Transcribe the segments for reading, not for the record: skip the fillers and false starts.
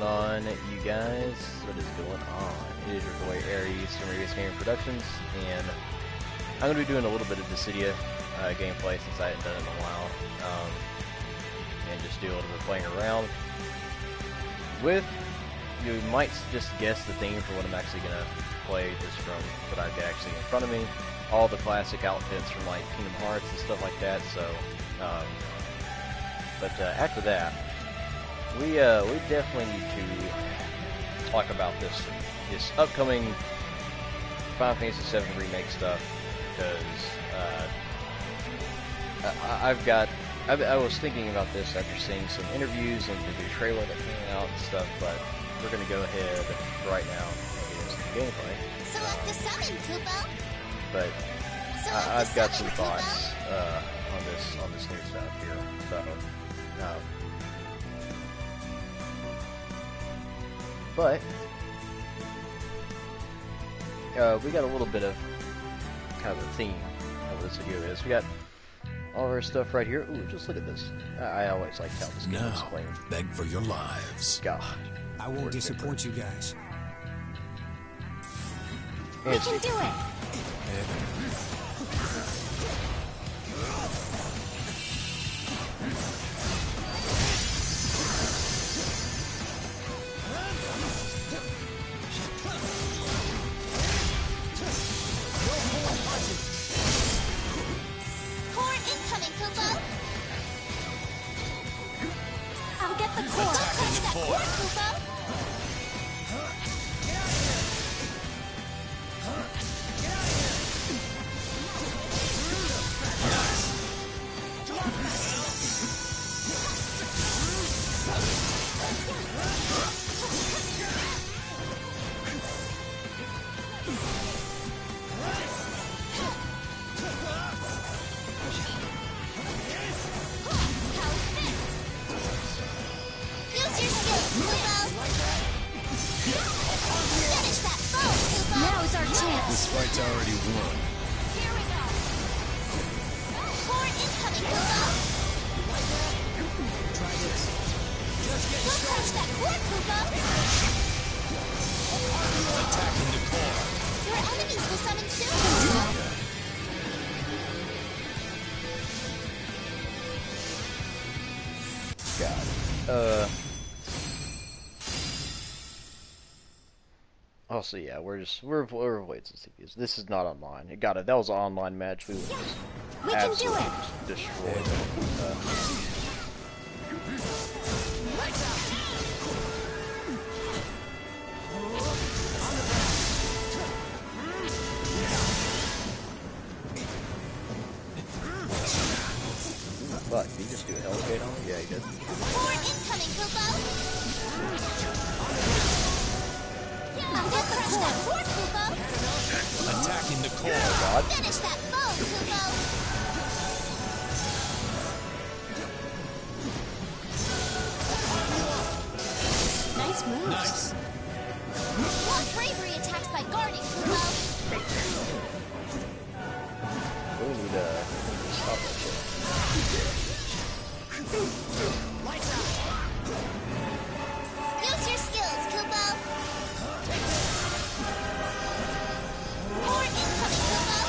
on, you guys? What is going on? It is your boy Aries from Aries Gaming Productions, and I'm going to be doing a little bit of Dissidia gameplay since I hadn't done it in a while, and just do a little bit of playing around with. You might just guess the theme for what I'm actually going to play just from what I've got actually in front of me. All the classic outfits from like Kingdom Hearts and stuff like that. So, after that, we definitely need to talk about this upcoming Final Fantasy VII Remake stuff, because I was thinking about this after seeing some interviews and the new trailer that came out and stuff, but we're gonna go ahead right now and get into the gameplay. Select the summon, Kupo. But I've got some thoughts on this new stuff here. So, we got a little bit of kind of a theme of this video is. We got all of our stuff right here. Ooh, just look at this. I always like how this game is playing. Beg for your lives. God, I won't disappoint you guys. We can do it. Core incoming, Kupo. I'll get the core. Catch that core, Kupo. This fight's already won. Here we go. Core incoming, Kupo. Try this. Just get We'll catch that core, Kupo. Attacking the core. Your enemies will summon soon, Kupo. God. Oh, so yeah, we're avoiding CPUs. This is not online. It got it. That was an online match. We would just absolutely destroy them. Fuck, did he just do a Hellgate on him? Yeah, he did. Core incoming, Kupo. I'll get the core, Kupo. Attacking the core. Oh God. Finish that foe, Kupo. Nice moves. Nice. Block bravery attacks by guarding, Kupo. We need to stop that shit. Lights out. Use your skills, Kupo. Core incoming, Kupo.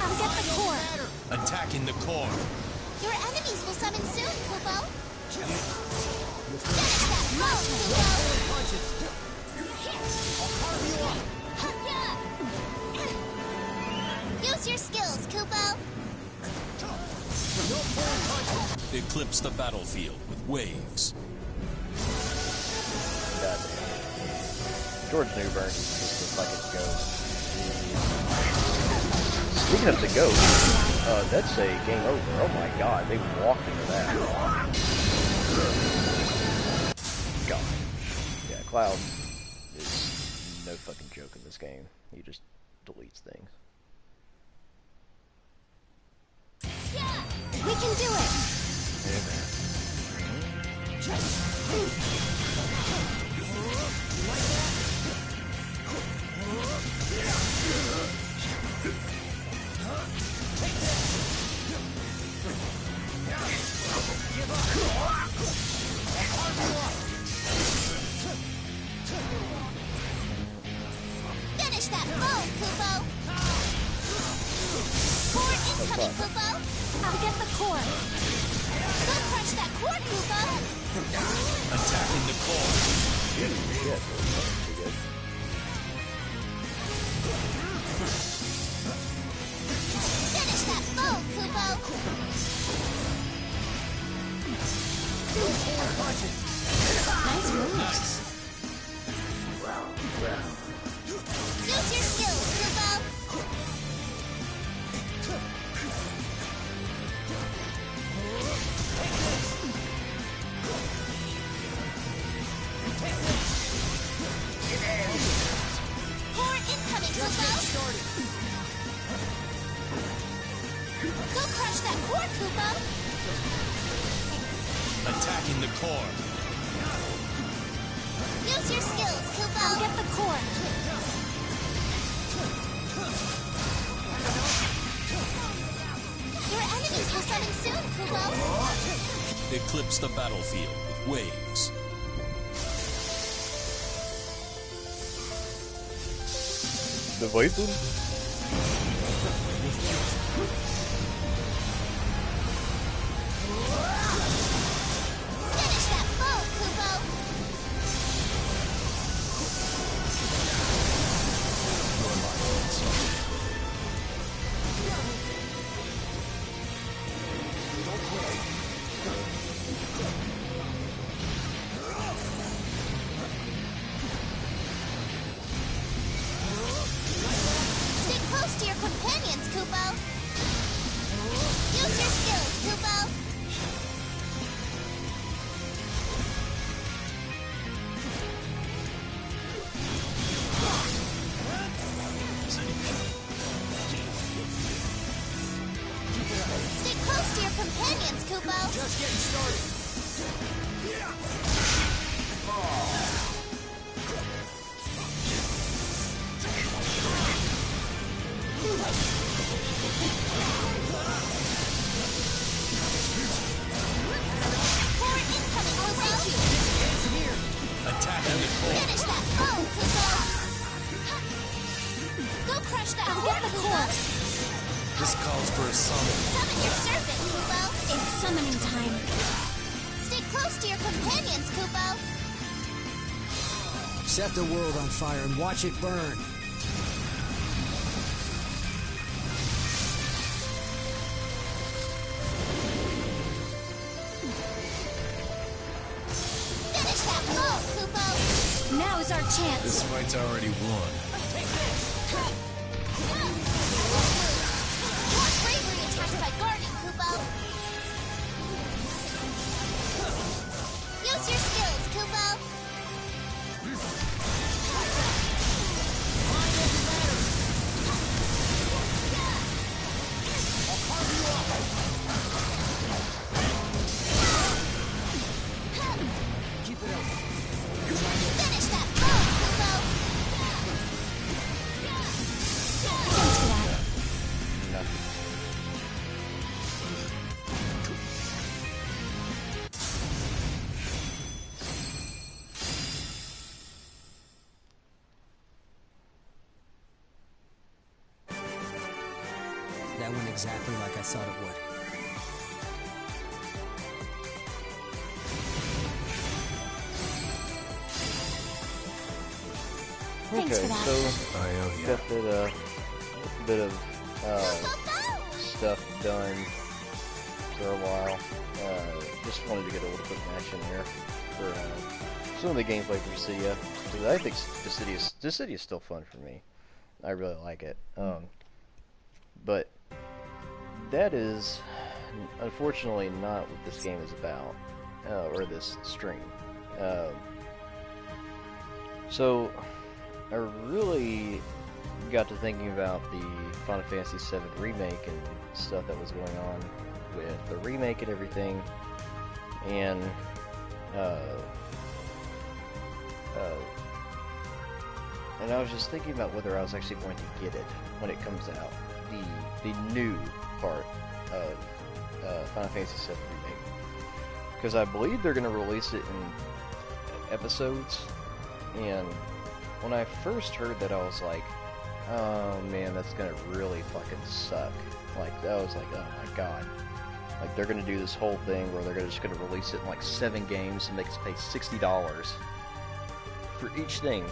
I'll get the core. Attacking the core. Your enemies will summon soon, Kupo. Finish that foe, Kupo. Punches. I'll carve you up. Use your skills, Kupo. No pulling punches. Eclipse the battlefield with waves. God damn. George Newbern just looks like a ghost. Speaking of the ghost, that's a game over. Oh my God, they walked into that. God. Yeah, Cloud is no fucking joke in this game. He just deletes things. Yeah, we can do it. Yeah, man. Incoming, fun. Kupo! I'll get the core! Go crush that core, Kupo! Attacking the core. Shit, that's pretty good. Finish that foe, Kupo! Nice move. Nice. Use your skills, Kupo! Core incoming, Kupo! Go crush that core, Kupo! Attacking the core. Use your skills, Kupo! I'll get the core! Your enemies will summon soon, Kupo! Eclipse the battlefield with waves. The voice one? Finish that foe, Kupo! Stay close to your companions, Kupo! Use your skills, Kupo! Stay close to your companions, Kupo! Just getting started. Core incoming, Kupo! Attacking the core. Finish that foe, Kupo! Go crush that core, Kupo! This calls for a summon. Summon your servant, Kupo! It's summoning time. Stay close to your companions, Kupo! Set the world on fire and watch it burn. Finish that foe, Kupo! Now's our chance. This fight's already won. More bravery attacks by guarding, Kupo! Use your skills, Kupo! Finish that foe, Kupo! Thanks for that. Nothing. That went exactly like I thought it would. Thanks Okay, for that. so I owe you. got that bit of Kupo! stuff done for a while. Just wanted to get a little bit of action here for some of the gameplay for Dissidia. Because I think Dissidia is still fun for me. I really like it. But that is unfortunately not what this game is about, or this stream. So I really got to thinking about the Final Fantasy VII remake and stuff that was going on with the remake and everything, and and I was just thinking about whether I was actually going to get it when it comes out, the new part of Final Fantasy VII remake, because I believe they're going to release it in episodes. And when I first heard that, I was like, oh man, that's gonna really fucking suck. Like, I was like, oh my god. Like, they're gonna do this whole thing where they're just gonna release it in like 7 games and make us pay $60 for each thing.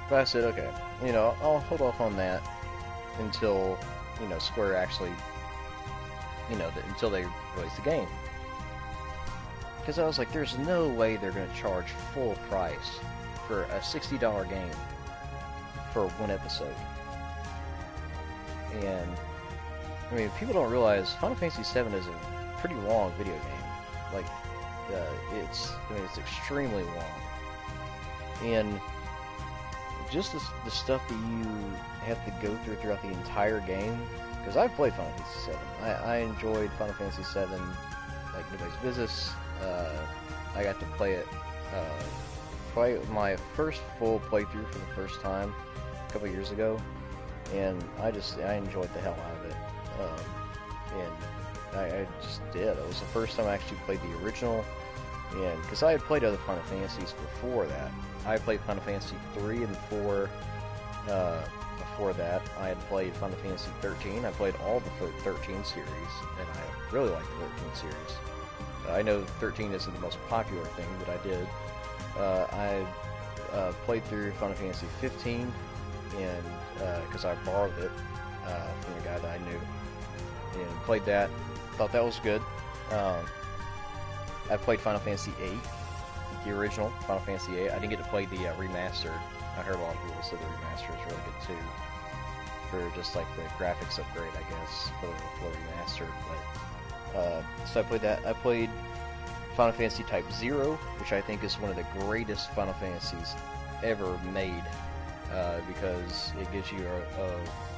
But I said, okay, you know, I'll hold off on that until, you know, Square actually, you know, until they release the game. Because I was like, there's no way they're going to charge full price for a $60 game for one episode. And, I mean, people don't realize Final Fantasy VII is a pretty long video game. Like, it's extremely long. And just the stuff that you have to go through throughout the entire game, because I've played Final Fantasy VII. I enjoyed Final Fantasy VII like nobody's business. I got to play it, play my first full playthrough for the first time a couple years ago, and I enjoyed the hell out of it. And I just did. It was the first time I actually played the original, and because I had played other Final Fantasies before that. I played Final Fantasy 3 and 4 before that. I had played Final Fantasy 13. I played all the 13 series, and I really liked the 13 series. I know 13 isn't the most popular thing, but I did. I played through Final Fantasy 15, and because I borrowed it from a guy that I knew, and played that. Thought that was good. I played Final Fantasy 8. The original Final Fantasy 8. I didn't get to play the remastered. I heard a lot of people say the remaster is really good too. For just like the graphics upgrade, I guess, for remastered. But so I played that. I played Final Fantasy Type 0, which I think is one of the greatest Final Fantasies ever made, because it gives you a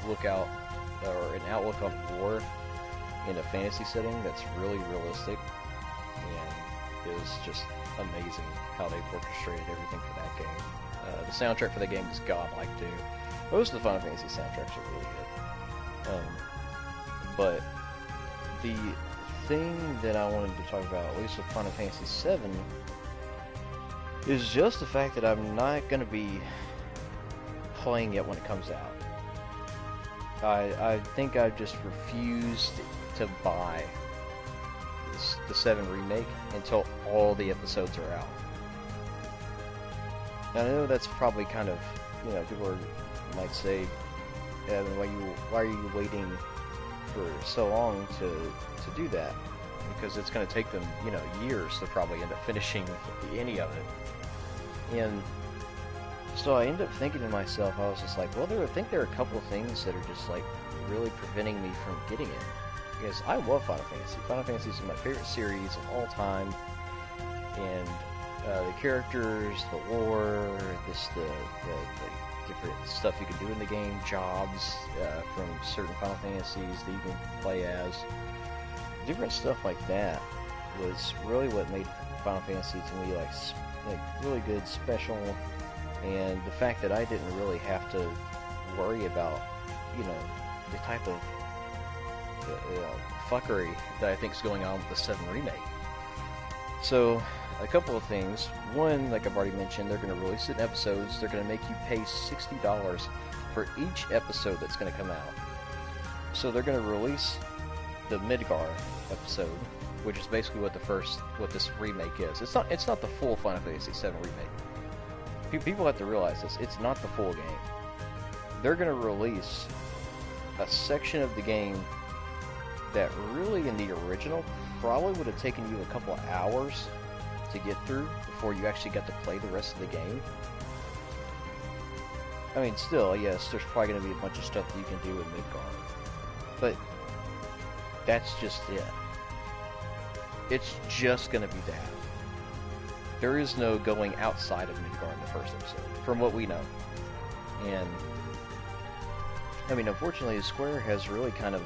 lookout or an outlook on war in a fantasy setting that's really realistic, and is just amazing how they've orchestrated everything for that game. The soundtrack for the game is godlike too. Most of the Final Fantasy soundtracks are really good. But the thing that I wanted to talk about, at least with Final Fantasy VII, is just the fact that I'm not going to be playing it when it comes out. I think I've just refused to buy the 7 remake until all the episodes are out. Now, I know that's probably kind of, you know, people might say, why are you waiting for so long to do that? Because it's going to take them, you know, years to probably end up finishing any of it. And so I ended up thinking to myself, I was just like, well, I think there are a couple of things that are just like really preventing me from getting it. Because I love Final Fantasy. Final Fantasy is my favorite series of all time, and the characters, the lore, the different stuff you can do in the game, jobs from certain Final Fantasies that you can play as, different stuff like that was really what made Final Fantasy to me like really good, special, and the fact that I didn't really have to worry about, you know, the type of fuckery that I think is going on with the 7 remake. So, a couple of things. One, like I've already mentioned, they're going to release it in episodes. They're going to make you pay $60 for each episode that's going to come out. So they're going to release the Midgar episode, which is basically what this remake is. It's not the full Final Fantasy VII remake. People have to realize this. It's not the full game. They're going to release a section of the game that really, in the original, probably would have taken you a couple of hours to get through before you actually got to play the rest of the game. I mean, still, yes, there's probably going to be a bunch of stuff that you can do in Midgar, but that's just it. It's just going to be that. There is no going outside of Midgar in the first episode, from what we know. And, I mean, unfortunately, Square has really kind of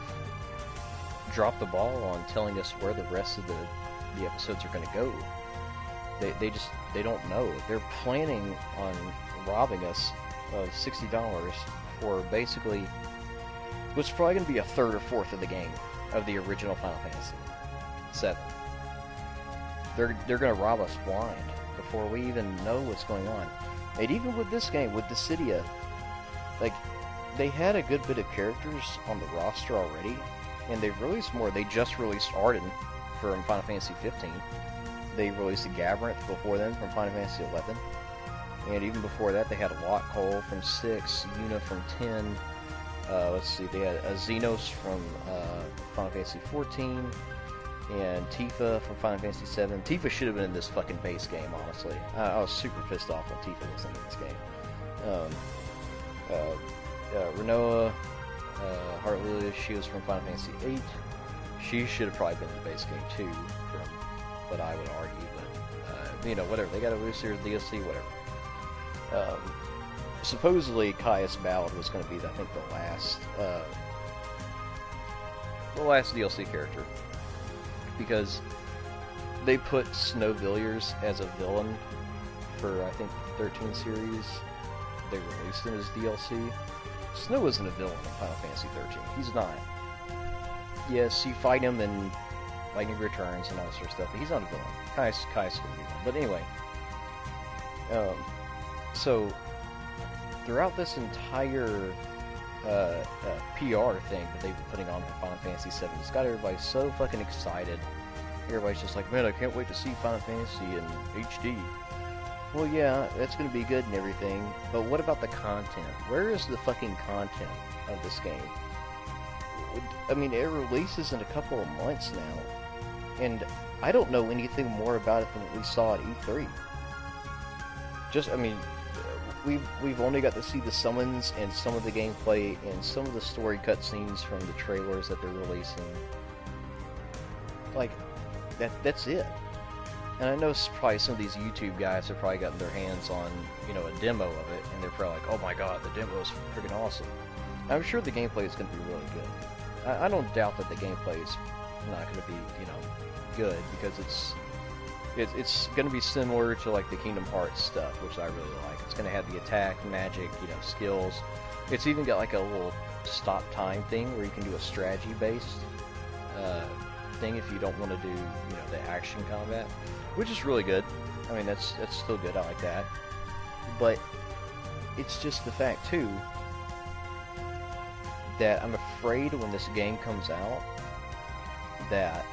dropped the ball on telling us where the rest of the episodes are going to go. They don't know. They're planning on robbing us of $60 for basically what's probably going to be a third or fourth of the game of the original Final Fantasy VII. They're going to rob us blind before we even know what's going on. And even with this game, with Dissidia, like, they had a good bit of characters on the roster already, and they've released more. They just released Arden from Final Fantasy 15. They released a Gavrant before then from Final Fantasy 11. And even before that, they had a Lockcole from 6, Yuna from 10. Let's see, they had a Xenos from Final Fantasy 14, and Tifa from Final Fantasy 7. Tifa should have been in this fucking base game, honestly. I was super pissed off when Tifa wasn't in this game. Renoa, Heartless, she was from Final Fantasy 8. She should have probably been in the base game too, from what I would argue, but, you know, whatever. They got a Lucifer DLC, whatever. Supposedly, Caius Ballad was going to be, I think, the last DLC character, because they put Snow Villiers as a villain for, I think, the 13 series. They released him as DLC. Snow isn't a villain in Final Fantasy 13. He's not. Yes, you fight him in Lightning Returns and all that sort of stuff, but he's not a villain. Caius could be one. But anyway, so throughout this entire PR thing that they've been putting on for Final Fantasy 7, it's got everybody so fucking excited. Everybody's just like, man, I can't wait to see Final Fantasy in HD. Well, yeah, that's going to be good and everything, but what about the content? Where is the fucking content of this game? I mean, it releases in a couple of months now, and I don't know anything more about it than what we saw at E3. Just, I mean, we've only got to see the summons and some of the gameplay and some of the story cutscenes from the trailers that they're releasing. Like, that's it. And I know probably some of these YouTube guys have probably gotten their hands on, you know, a demo of it, and they're probably like, oh my god, the demo is freaking awesome. I'm sure the gameplay is going to be really good. I don't doubt that the gameplay is not going to be, you know, good, because it's going to be similar to, like, the Kingdom Hearts stuff, which I really like. It's going to have the attack, magic, you know, skills. It's even got, like, a little stop time thing where you can do a strategy-based thing if you don't want to do, you know, the action combat, which is really good. I mean, that's still good. I like that. But it's just the fact, too, that I'm afraid when this game comes out that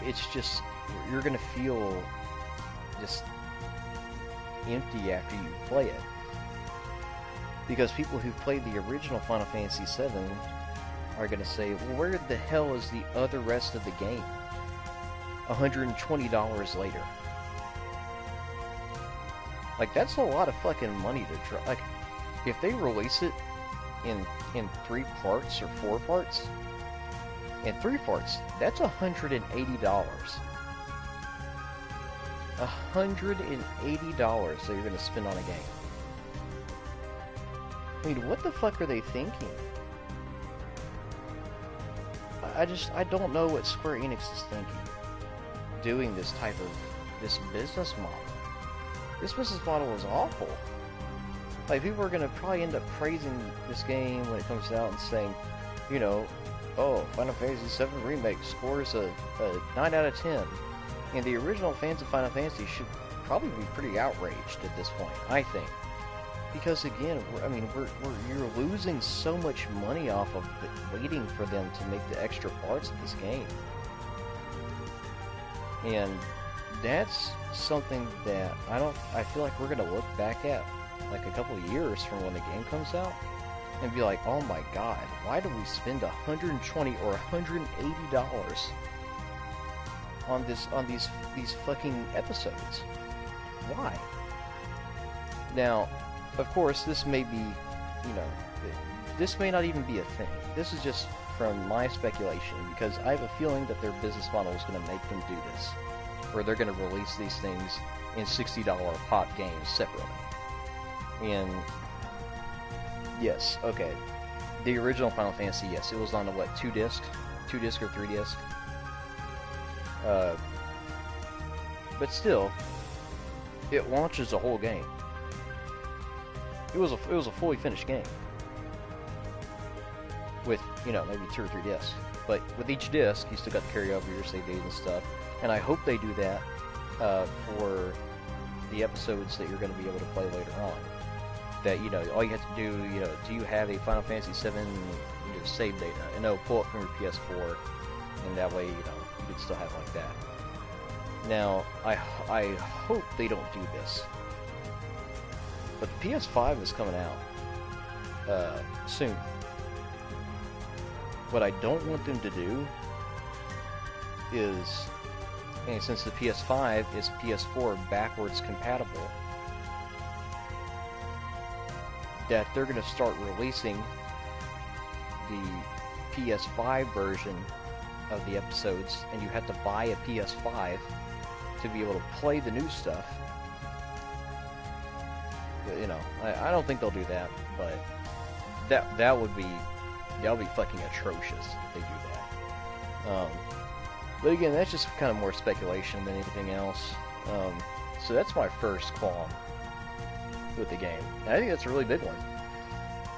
it's just, you're going to feel just empty after you play it. Because people who've played the original Final Fantasy VII are going to say, well, where the hell is the other rest of the game? $120 later. Like, that's a lot of fucking money to try. Like, if they release it in 3 parts or 4 parts, in 3 parts, that's $180. $180 that you're going to spend on a game. I mean, what the fuck are they thinking? I don't know what Square Enix is thinking, doing this type of, this business model. This business model is awful. Like, people are going to probably end up praising this game when it comes out and saying, you know, oh, Final Fantasy VII Remake scores a 9 out of 10. And the original fans of Final Fantasy should probably be pretty outraged at this point, I think. Because again, you're losing so much money off of waiting for them to make the extra parts of this game. And that's something that I feel like we're going to look back at like a couple of years from when the game comes out and be like, oh my god, why did we spend $120 or $180 on these fucking episodes? Why? Now, of course, this may be, you know, this may not even be a thing. This is just from my speculation, because I have a feeling that their business model is going to make them do this, where they're going to release these things in $60 pop games separately. And yes, okay, the original Final Fantasy, yes, it was on a what, 2 disc or 3 disc. But still, it launches the whole game. It was a fully finished game with, you know, maybe 2 or 3 discs. But with each disc, you still got to carry over your save dates and stuff. And I hope they do that for the episodes that you're going to be able to play later on. that, you know, all you have to do, you know, do you have a Final Fantasy 7 save data? And no, pull it from your PS4, and that way, you know, you can still have it like that. Now, I hope they don't do this, but the PS5 is coming out soon. What I don't want them to do is, and since the PS5 is PS4 backwards compatible, that they're going to start releasing the PS5 version of the episodes, and you have to buy a PS5 to be able to play the new stuff. You know, I don't think they'll do that, but that would be fucking atrocious if they do that. But again, that's just kind of more speculation than anything else. So that's my first qualm with the game. And I think that's a really big one.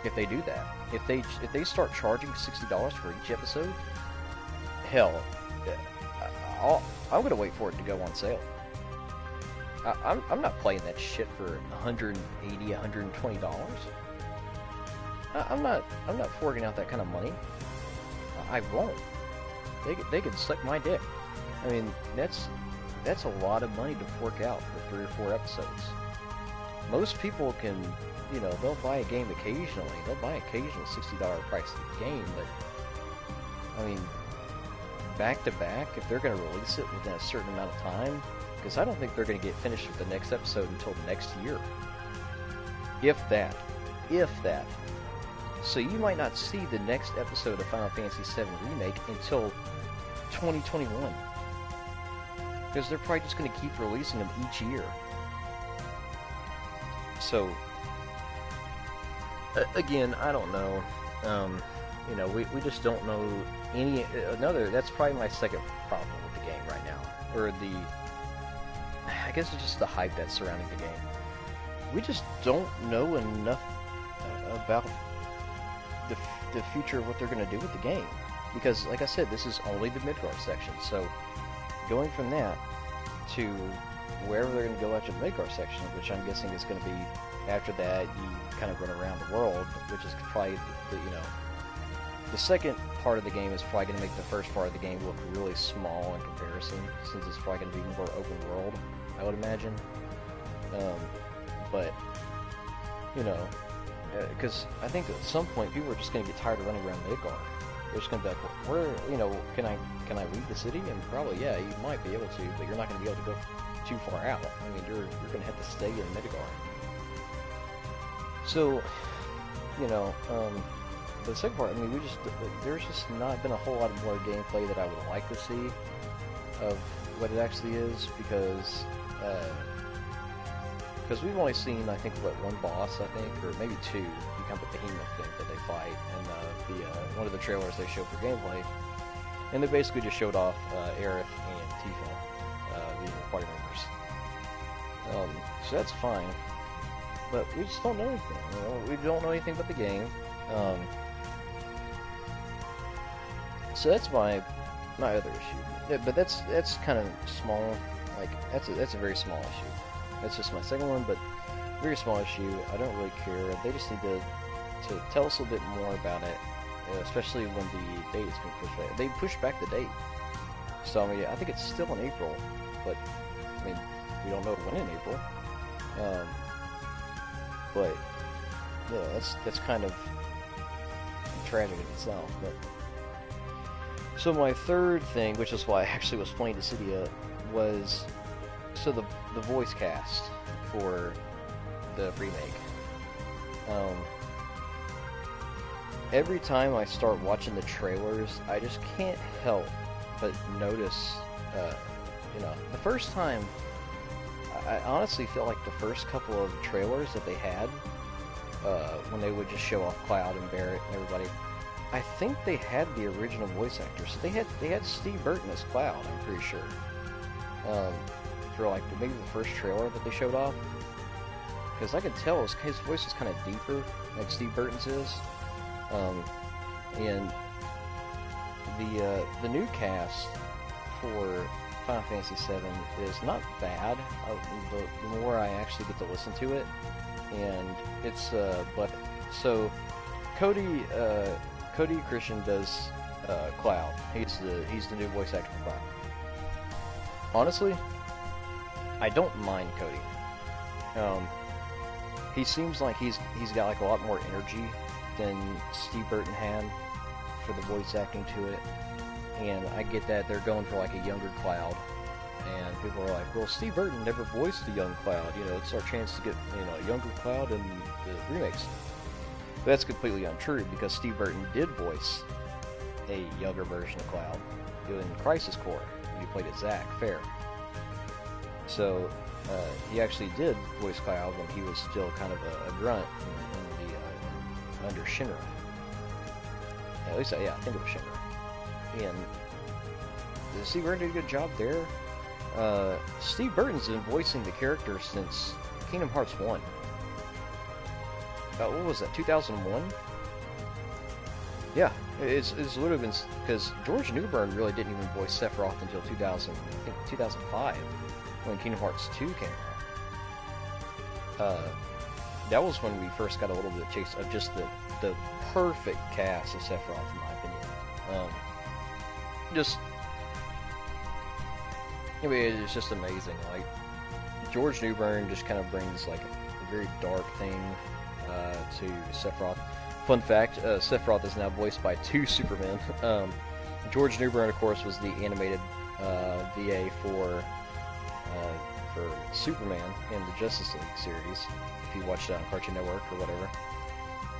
If they do that, if they start charging $60 for each episode, hell, I'm gonna wait for it to go on sale. I'm not playing that shit for $180, $120. I'm not forking out that kind of money. I won't. They can suck my dick. I mean, that's a lot of money to fork out for 3 or 4 episodes. Most people can, you know, they'll buy a game occasionally. They'll buy an occasional $60 price game, but I mean, back to back, if they're going to release it within a certain amount of time, because I don't think they're going to get finished with the next episode until next year. If that. So you might not see the next episode of Final Fantasy VII Remake until 2021. Because they're probably just going to keep releasing them each year. So, again, I don't know. You know, we just don't know any... that's probably my second problem with the game right now. Or I guess it's just the hype that's surrounding the game. We just don't know enough about the future of what they're going to do with the game. Because, like I said, this is only the Midgard section. So, going from that to wherever they're going to go after the Midgard section, which I'm guessing is going to be, after that, you kind of run around the world, which is probably, you know, the second part of the game is probably going to make the first part of the game look really small in comparison, since it's probably going to be more open world, I would imagine. But, you know, because I think at some point people are just going to get tired of running around Midgard. They're just going to be like, where, you know, can I leave the city? And probably, yeah, you might be able to, but you're not going to be able to go too far out. I mean, you're going to have to stay in Midgard. So, you know, the second part, I mean, there's just not been a whole lot of more gameplay that I would like to see of what it actually is, because we've only seen, I think, one boss, I think, or maybe 2, you count the behemoth thing that they fight, and one of the trailers they showed for gameplay, and they basically just showed off Aerith and Tifa being the party members. So that's fine, but we just don't know anything. You know? We don't know anything about the game. So that's my other issue. Yeah, but that's kind of small. Like that's a very small issue. That's just my second one, but very small issue. I don't really care. They just need to tell us a little bit more about it, especially when the date is being pushed back. They pushed back the date, so I mean, I think it's still in April, but I mean, we don't know when in April. But you know, that's kind of tragic in itself. But so my third thing, which is why I actually was playing Dissidia, was the voice cast for the remake. Every time I start watching the trailers, I just can't help but notice, you know, the first time, I honestly feel like the first couple of trailers that they had, when they would just show off Cloud and Barrett and everybody, I think they had the original voice actors. So they had Steve Burton as Cloud, I'm pretty sure. For like maybe the first trailer that they showed off, because I could tell his voice is kind of deeper, like Steve Burton's is. And the new cast for Final Fantasy VII is not bad. The more I actually get to listen to it, and it's but so Cody Christian does Cloud. He's the new voice actor for Cloud. Honestly, I don't mind Cody. He seems like he's got like a lot more energy than Steve Burton had for the voice acting to it, and I get that they're going for like a younger Cloud, and people are like, well, Steve Burton never voiced the young Cloud, you know, it's our chance to get, you know, a younger Cloud in the remakes. But that's completely untrue, because Steve Burton did voice a younger version of Cloud in Crisis Core. He played as Zack Fair. So he actually did voice Cloud when he was still kind of a grunt in the under Shinra. At least, yeah, I think it was Shinra. And Steve Burton did a good job there. Steve Burton's been voicing the character since Kingdom Hearts 1. What was that, 2001? Yeah, it's literally been, because George Newbern really didn't even voice Sephiroth until 2005, when Kingdom Hearts 2 came out. That was when we first got a little bit of taste of just the perfect cast of Sephiroth, in my opinion. Anyway, it's just amazing. Like, George Newbern just kind of brings like a very dark thing to Sephiroth. Fun fact, Sephiroth is now voiced by 2 Supermen. George Newbern, of course, was the animated VA for Superman in the Justice League series, if you watched it on Cartoon Network or whatever.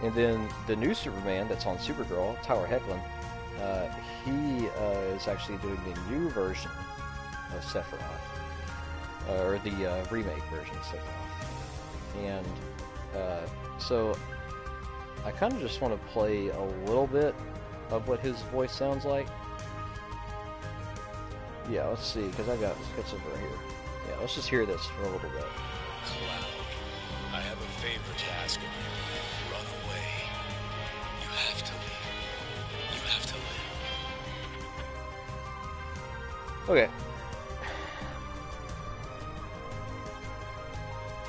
And then the new Superman that's on Supergirl, Tyler Hoechlin, he is actually doing the new version of Sephiroth, or the remake version of Sephiroth. And so I kind of just want to play a little bit of what his voice sounds like. Yeah, let's see, because I got some right here. Yeah, let's just hear this for a little bit. Cloud, I have a favor to ask of you. Run away. You have to leave. You have to live. Okay.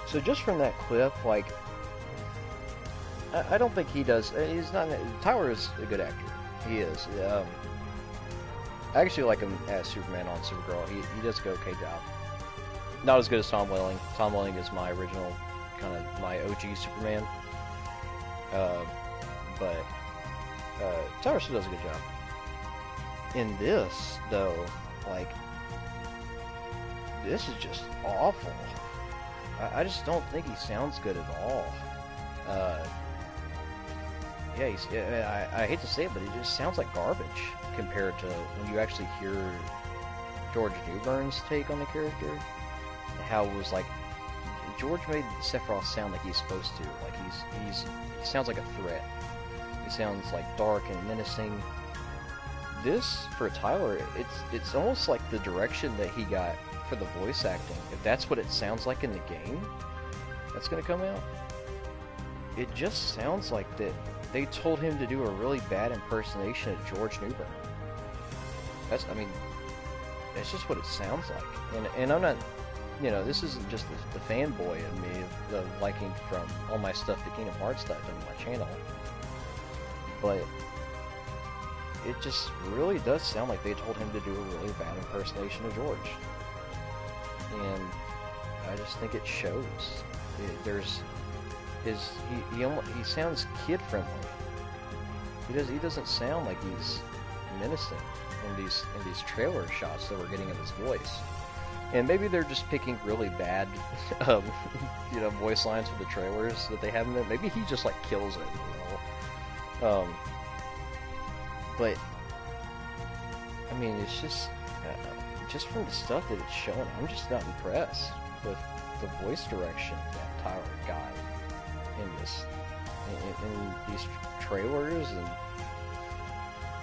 So just from that clip, like, I don't think he does. He's not. Tyler is a good actor. He is. I actually like him as Superman on Supergirl. He does a good, okay job. Not as good as Tom Welling. Tom Welling is my original, kind of my OG Superman. But Tyler still does a good job. In this, though, like, this is just awful. I just don't think he sounds good at all. Yeah, I hate to say it, but it just sounds like garbage compared to when you actually hear George Newbern's take on the character. How it was like, George made Sephiroth sound like he's supposed to. Like he sounds like a threat. He sounds like dark and menacing. This, for Tyler, it's almost like the direction that he got for the voice acting. If that's what it sounds like in the game that's gonna come out, it just sounds like that they told him to do a really bad impersonation of George Newbern. That's just what it sounds like. And I'm not, you know, this isn't just the fanboy in me of liking from all my stuff, the Kingdom Hearts stuff on my channel, but it just really does sound like they told him to do a really bad impersonation of George. And I just think it shows. He sounds kid friendly. He doesn't sound like he's menacing in these trailer shots that we're getting of his voice. And maybe they're just picking really bad, voice lines for the trailers that they have in it. Maybe he just like kills it, you know. But I mean, it's just from the stuff that it's showing, I'm just not impressed with the voice direction that Tyler got in these trailers. And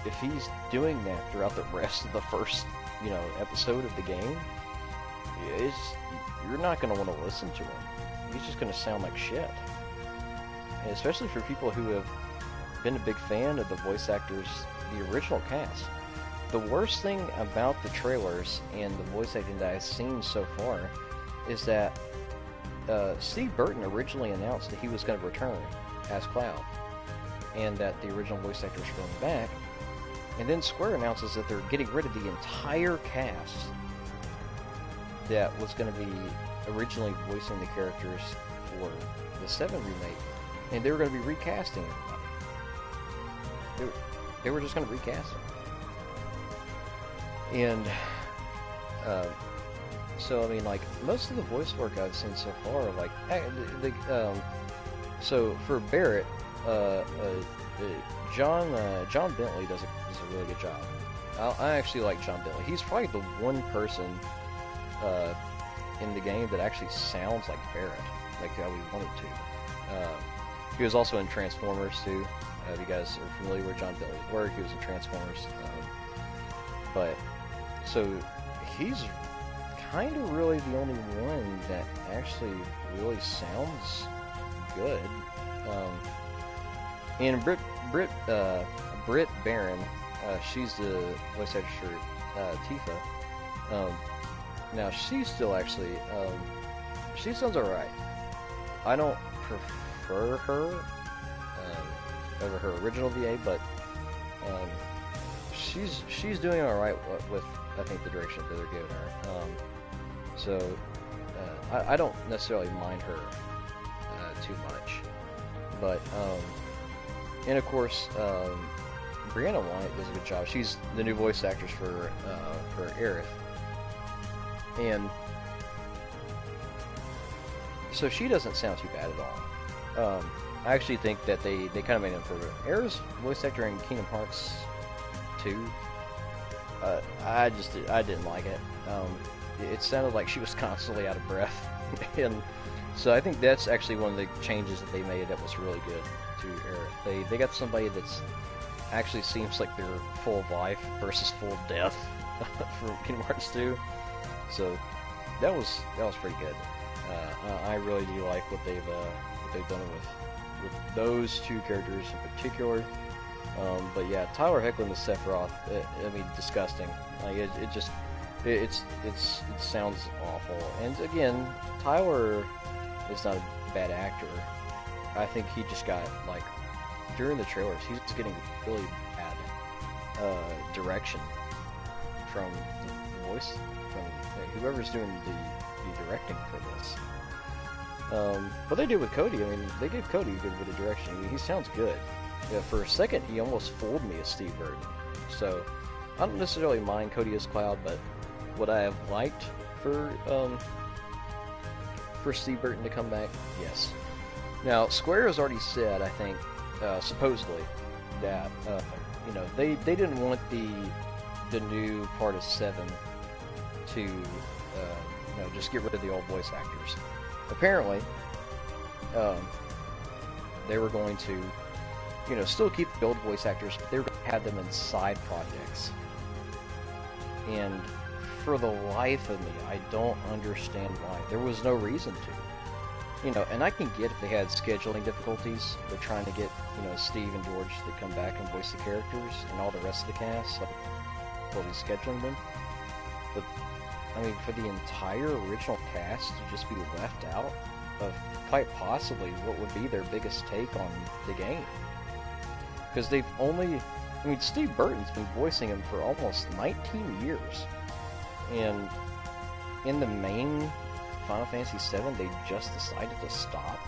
if he's doing that throughout the rest of the first, episode of the game, you're not going to want to listen to him. He's just going to sound like shit. And especially for people who have been a big fan of the voice actors, the original cast. The worst thing about the trailers and the voice acting that I've seen so far is that Steve Burton originally announced that he was going to return as Cloud, and that the original voice actors were going back. And then Square announces that they're getting rid of the entire cast that was going to be originally voicing the characters for the 7 remake, and they were going to be recasting everybody. They were just going to recast them. And so I mean, like, most of the voice work I've seen so far, like, so for Barrett, John Bentley does a really good job. I actually like John Bentley. He's probably the one person in the game that actually sounds like Barrett, like how we wanted to. He was also in Transformers too. If you guys are familiar with John Bentley's work, he was in Transformers. But so he's kind of really the only one that actually really sounds good. And Britt Barron, she's the voice actress for Tifa. Now she's still actually, she sounds alright. I don't prefer her over her original VA, but she's doing alright with I think the direction that they're giving her. So I don't necessarily mind her too much, but and of course Brianna White does a good job. She's the new voice actress for Aerith, and so she doesn't sound too bad at all. I actually think that they kind of made an improvement. Aerith's voice actor in Kingdom Hearts 2, I didn't like it. It sounded like she was constantly out of breath, and so I think that's actually one of the changes that they made that was really good to Aerith. They got somebody that's actually seems like they're full of life versus full of death from Kingdom Hearts 2. So that was pretty good. I really do like what they've done with those two characters in particular. But yeah, Tyler Hoechlin as Sephiroth, I mean, disgusting. Like it sounds awful. And again, Tyler is not a bad actor. I think he just got, like, during the trailers, he's getting really bad direction from the voice, from whoever's doing the directing for this. What they did with Cody, I mean, they gave Cody a good bit of direction. I mean, he sounds good. Yeah, for a second, he almost fooled me as Steve Burton. So, I don't necessarily mind Cody as Cloud, but would I have liked for Steve Burton to come back? Yes. Now, Square has already said, I think, supposedly, that you know, they didn't want the new part of 7 to you know, just get rid of the old voice actors. Apparently, they were going to, you know, still keep the old voice actors, but they were going to have them in side projects. And for the life of me, I don't understand why. There was no reason to. You know, and I can get if they had scheduling difficulties. They're trying to get, you know, Steve and George to come back and voice the characters and all the rest of the cast, so they'll be scheduling them. But, I mean, for the entire original cast to just be left out of quite possibly what would be their biggest take on the game. Because they've only, I mean, Steve Burton's been voicing him for almost 19 years. And in the main Final Fantasy VII, they just decided to stop.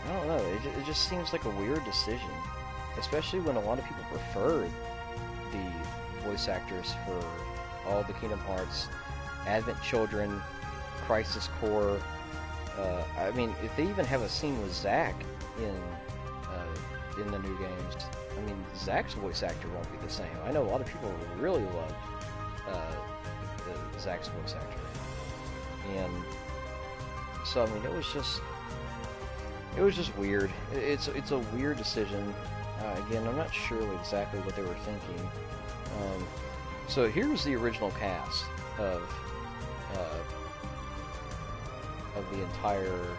I don't know, it just seems like a weird decision. Especially when a lot of people prefer the voice actors for all the Kingdom Hearts, Advent Children, Crisis Core. I mean, if they even have a scene with Zack in the new games, I mean, Zack's voice actor won't be the same. I know a lot of people really loved Zack's voice actor, and so I mean, it was just weird. It's a weird decision. Again, I'm not sure exactly what they were thinking. So here's the original cast of the entire.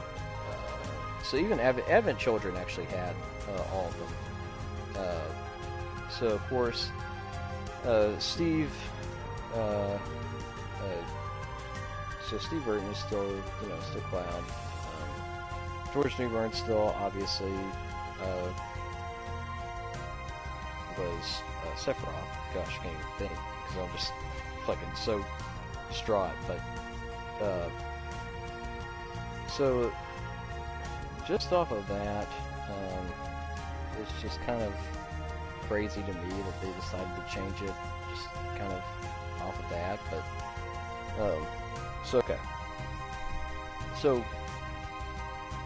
So even Advent Children actually had all of them. So of course, So Steve Burton is still, still Cloud. George Newbern's still obviously was Sephiroth. Gosh, I can't even think because I'm just fucking so distraught. But so just off of that, it's just kind of crazy to me that they decided to change it. Just kind of off of that, but so okay. So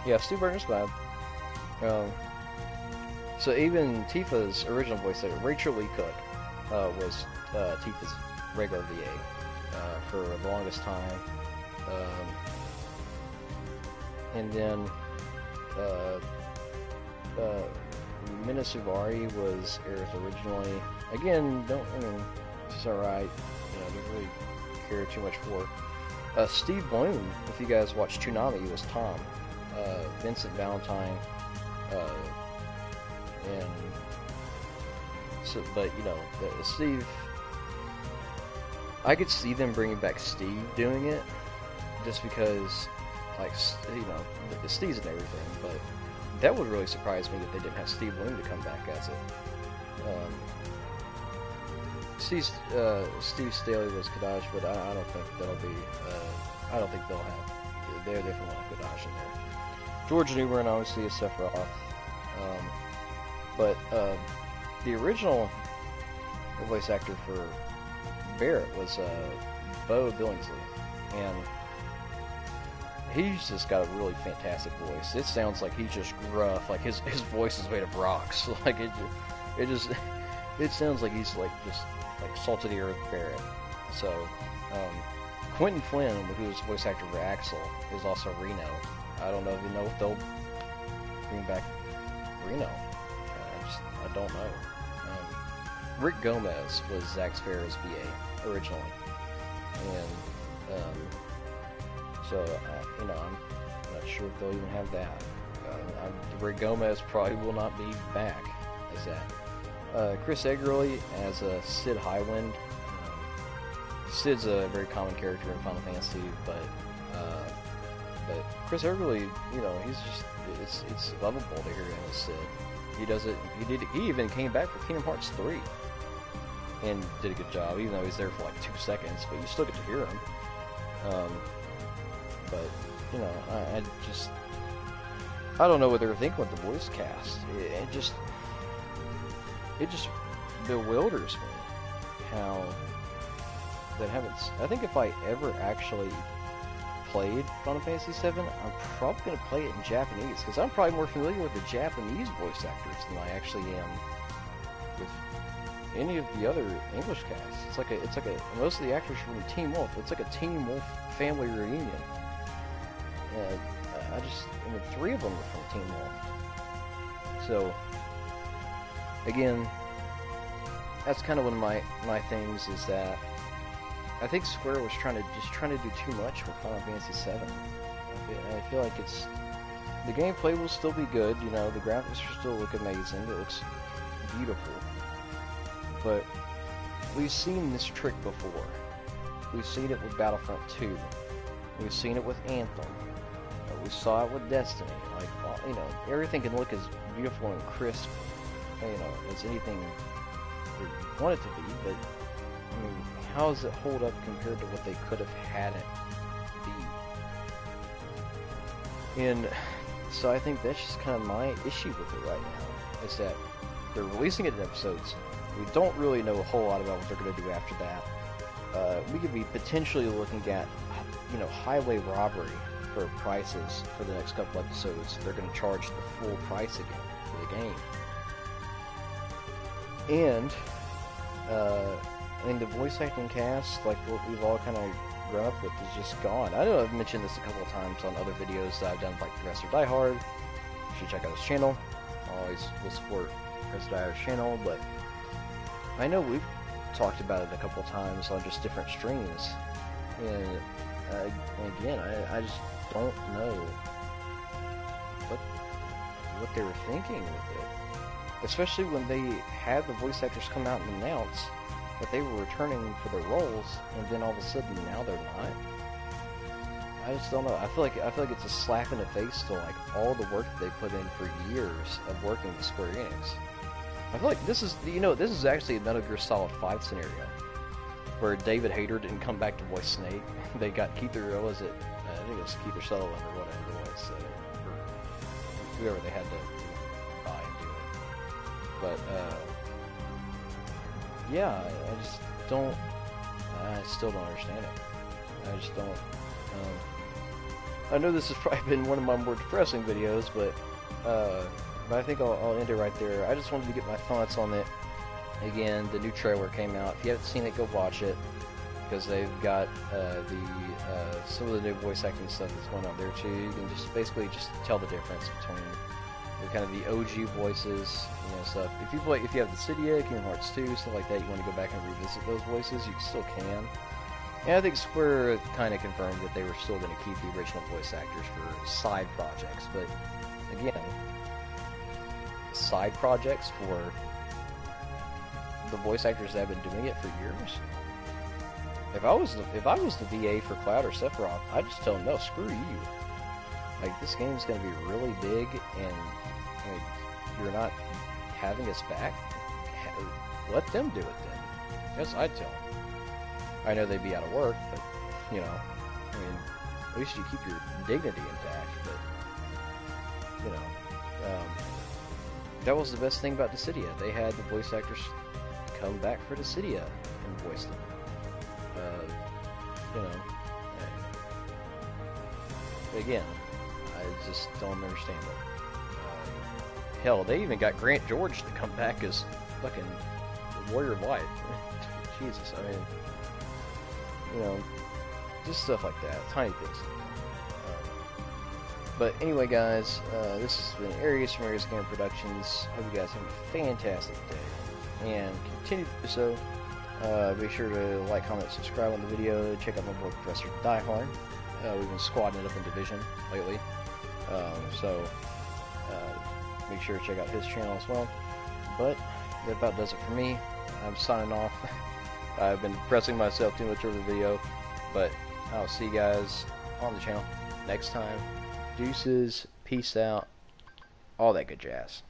yeah, Steve Burton's Cloud. So even Tifa's original voice actor, Rachel Lee Cook, was Tifa's regular VA for the longest time. And then Mina Suvari was Aerith originally. Again, it's alright. Don't really care too much for. Steve Bloom, if you guys watch Toonami, was Tom. Vincent Valentine, and so, but Steve, I could see them bringing back Steve doing it, just because, like, Steve's and everything, but that would really surprise me if they didn't have Steve Bloom to come back as it. Steve Staley was Kadash, but I don't think that'll be, I don't think they'll have, they're definitely not Kadash in there. George Newbern obviously is Sephiroth, but the original voice actor for Barrett was Bo Billingsley, and he's just got a really fantastic voice. It sounds like he's just gruff, like his voice is made of rocks. Like it sounds like he's like just like salt of the earth Barrett. So Quentin Flynn, who's voice actor for Axel, is also Reno. I don't know if they'll bring back Reno. I don't know. Rick Gomez was Zack Sparrow's VA originally, and so I'm not sure if they'll even have that. Rick Gomez probably will not be back as that. Chris Eggerly as Sid Highwind. Sid's a very common character in Final Fantasy, but Chris Eggerly, he's just it's lovable to hear him as Sid. He does it. He even came back for Kingdom Hearts 3 and did a good job, even though he's there for like 2 seconds. But you still get to hear him. But I don't know what they were thinking with the voice cast. It just bewilders me how that happens. I think if I ever actually played Final Fantasy VII, I'm probably going to play it in Japanese, because I'm probably more familiar with the Japanese voice actors than I actually am with any of the other English casts. It's like a most of the actors from Team Wolf. It's like a Team Wolf family reunion. And 3 of them are from Team Wolf. So again, that's kind of one of my things, is that I think Square was trying to do too much with Final Fantasy VII. I feel like the gameplay will still be good, the graphics will still look amazing, it looks beautiful, but we've seen this trick before. We've seen it with Battlefront 2, we've seen it with Anthem, we saw it with Destiny. Like, everything can look as beautiful and crisp, as anything we want it to be, but how does it hold up compared to what they could have had it be? And so I think that's just kind of my issue with it right now, is that they're releasing it in episodes. We don't really know a whole lot about what they're going to do after that. We could be potentially looking at, highway robbery for prices for the next couple episodes. They're going to charge the full price again for the game. And the voice acting cast, like what we've all kind of grown up with, is just gone. I know I've mentioned this a couple of times on other videos that I've done, like Professor Die Hard. You should check out his channel. I always will support Professor Die Hard's channel, but I know we've talked about it a couple of times on just different streams. And again, I just don't know what they were thinking with it. Especially when they had the voice actors come out and announce that they were returning for their roles, and then all of a sudden now they're not. I just don't know. I feel like it's a slap in the face to like all the work that they put in for years of working with Square Enix. I feel like this is, this is actually a Metal Gear Solid 5 scenario where David Hayter didn't come back to voice Snake. They got Keither, what was it? I think it was Keither Sutherland or whatever it was, or whoever they had to buy and do it. But yeah, I just don't. I still don't understand it. I just don't. I know this has probably been one of my more depressing videos, but I think I'll end it right there. I just wanted to get my thoughts on it. Again, the new trailer came out. If you haven't seen it, go watch it, because they've got some of the new voice acting stuff that's going on there too. You can just basically just tell the difference between kind of the OG voices, stuff. If you have Dissidia, Kingdom Hearts 2, stuff like that, you want to go back and revisit those voices, you still can. And I think Square kind of confirmed that they were still going to keep the original voice actors for side projects, but again, side projects for the voice actors that have been doing it for years. If I was the VA for Cloud or Sephiroth, I'd just tell them, no, screw you. Like, this game's going to be really big, and you're not having us back. Let them do it then. That's what I'd tell them. I know they'd be out of work, but at least you keep your dignity intact. But that was the best thing about Dissidia. They had the voice actors come back for Dissidia and voice them. Again, I just don't understand it. Hell, they even got Grant George to come back as fucking Warrior of Light. Jesus, just stuff like that, tiny things. But anyway, guys, this has been Aries from Aries Game Productions. Hope you guys have a fantastic day, and continue to do so. Be sure to like, comment, subscribe on the video. Check out my boy Professor Diehard. We've been squadding it up in Division lately, so make sure to check out his channel as well. But that about does it for me. I'm signing off. I've been pressing myself too much over the video, but I'll see you guys on the channel next time. Deuces, peace out, all that good jazz.